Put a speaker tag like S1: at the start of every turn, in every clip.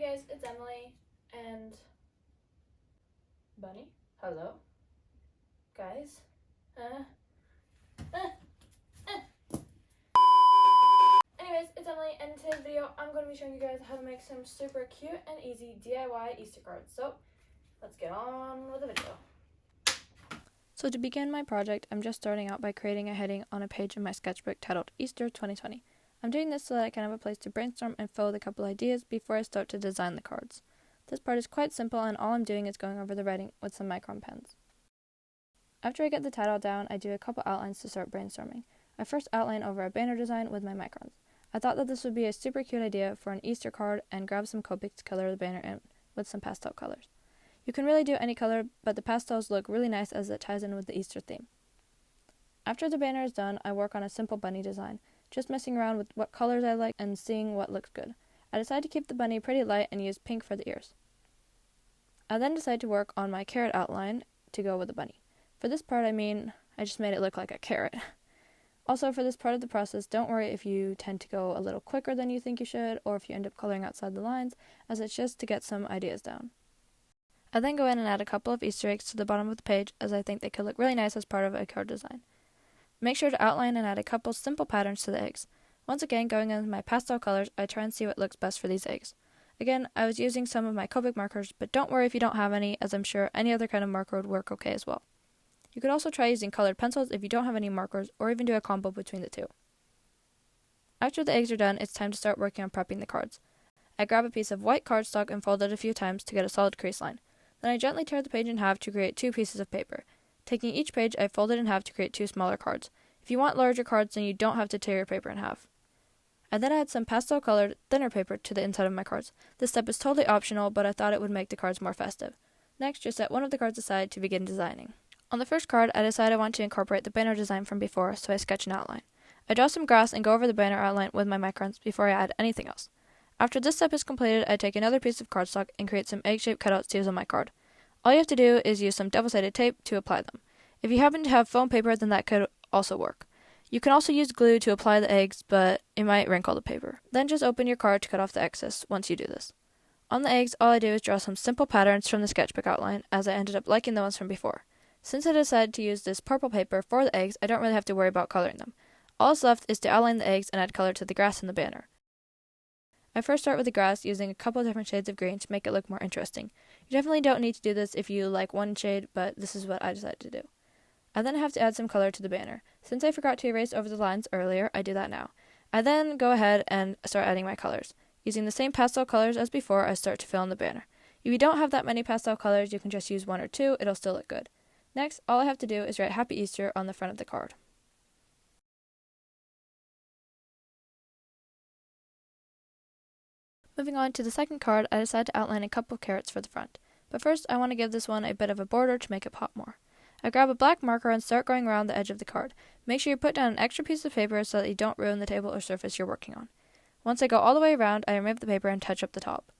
S1: guys, it's Emily and Bunny. Hello, guys. Anyways, it's Emily, and in today's video, I'm going to be showing you guys how to make some super cute and easy DIY Easter cards. So, let's get on with the video. So to begin my project, I'm just starting out by creating a heading on a page in my sketchbook titled Easter 2020. I'm doing this so that I can have a place to brainstorm and fill with a couple ideas before I start to design the cards. This part is quite simple, and all I'm doing is going over the writing with some micron pens. After I get the title down, I do a couple outlines to start brainstorming. I first outline over a banner design with my microns. I thought that this would be a super cute idea for an Easter card and grab some Copic to color the banner in with some pastel colors. You can really do any color, but the pastels look really nice as it ties in with the Easter theme. After the banner is done, I work on a simple bunny design, just messing around with what colors I like and seeing what looks good. I decide to keep the bunny pretty light and use pink for the ears. I then decide to work on my carrot outline to go with the bunny. For this part, I just made it look like a carrot. Also, for this part of the process, don't worry if you tend to go a little quicker than you think you should, or if you end up coloring outside the lines, as it's just to get some ideas down. I then go in and add a couple of Easter eggs to the bottom of the page, as I think they could look really nice as part of a card design. Make sure to outline and add a couple simple patterns to the eggs. Once again, going in with my pastel colors, I try and see what looks best for these eggs. Again, I was using some of my Copic markers, but don't worry if you don't have any, as I'm sure any other kind of marker would work okay as well. You could also try using colored pencils if you don't have any markers, or even do a combo between the two. After the eggs are done, it's time to start working on prepping the cards. I grab a piece of white cardstock and fold it a few times to get a solid crease line. Then I gently tear the page in half to create two pieces of paper. Taking each page, I fold it in half to create two smaller cards. If you want larger cards, then you don't have to tear your paper in half. I then add some pastel-colored, thinner paper to the inside of my cards. This step is totally optional, but I thought it would make the cards more festive. Next, just set one of the cards aside to begin designing. On the first card, I decide I want to incorporate the banner design from before, so I sketch an outline. I draw some grass and go over the banner outline with my microns before I add anything else. After this step is completed, I take another piece of cardstock and create some egg-shaped cutouts to use on my card. All you have to do is use some double-sided tape to apply them. If you happen to have foam paper, then that could also work. You can also use glue to apply the eggs, but it might wrinkle the paper. Then just open your card to cut off the excess once you do this. On the eggs, all I do is draw some simple patterns from the sketchbook outline, as I ended up liking the ones from before. Since I decided to use this purple paper for the eggs, I don't really have to worry about coloring them. All that's left is to outline the eggs and add color to the grass in the banner. I first start with the grass using a couple of different shades of green to make it look more interesting. You definitely don't need to do this if you like one shade, but this is what I decided to do. I then have to add some color to the banner. Since I forgot to erase over the lines earlier, I do that now. I then go ahead and start adding my colors. Using the same pastel colors as before, I start to fill in the banner. If you don't have that many pastel colors, you can just use one or two, it'll still look good. Next, all I have to do is write Happy Easter on the front of the card. Moving on to the second card, I decide to outline a couple of carrots for the front. But first, I want to give this one a bit of a border to make it pop more. I grab a black marker and start going around the edge of the card. Make sure you put down an extra piece of paper so that you don't ruin the table or surface you're working on. Once I go all the way around, I remove the paper and touch up the top.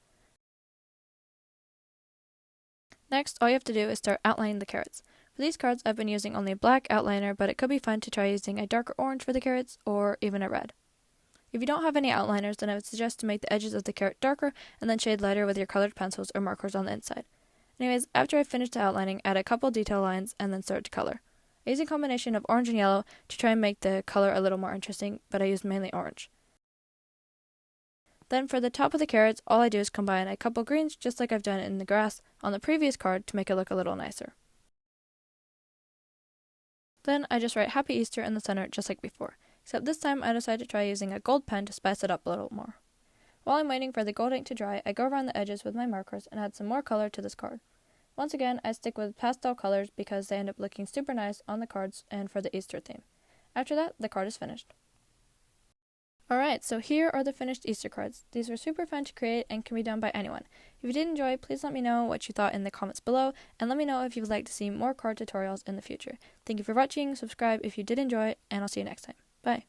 S1: Next, all you have to do is start outlining the carrots. For these cards, I've been using only a black outliner, but it could be fun to try using a darker orange for the carrots, or even a red. If you don't have any outliners, then I would suggest to make the edges of the carrot darker and then shade lighter with your colored pencils or markers on the inside. Anyways, after I've finished the outlining, add a couple detail lines and then start to color. I use a combination of orange and yellow to try and make the color a little more interesting, but I use mainly orange. Then for the top of the carrots, all I do is combine a couple greens, just like I've done in the grass on the previous card, to make it look a little nicer. Then I just write Happy Easter in the center, just like before, except this time I decide to try using a gold pen to spice it up a little more. While I'm waiting for the gold ink to dry, I go around the edges with my markers and add some more color to this card. Once again, I stick with pastel colors because they end up looking super nice on the cards and for the Easter theme. After that, the card is finished. Alright, so here are the finished Easter cards. These were super fun to create and can be done by anyone. If you did enjoy, please let me know what you thought in the comments below, and let me know if you would like to see more card tutorials in the future. Thank you for watching, subscribe if you did enjoy, and I'll see you next time. Bye!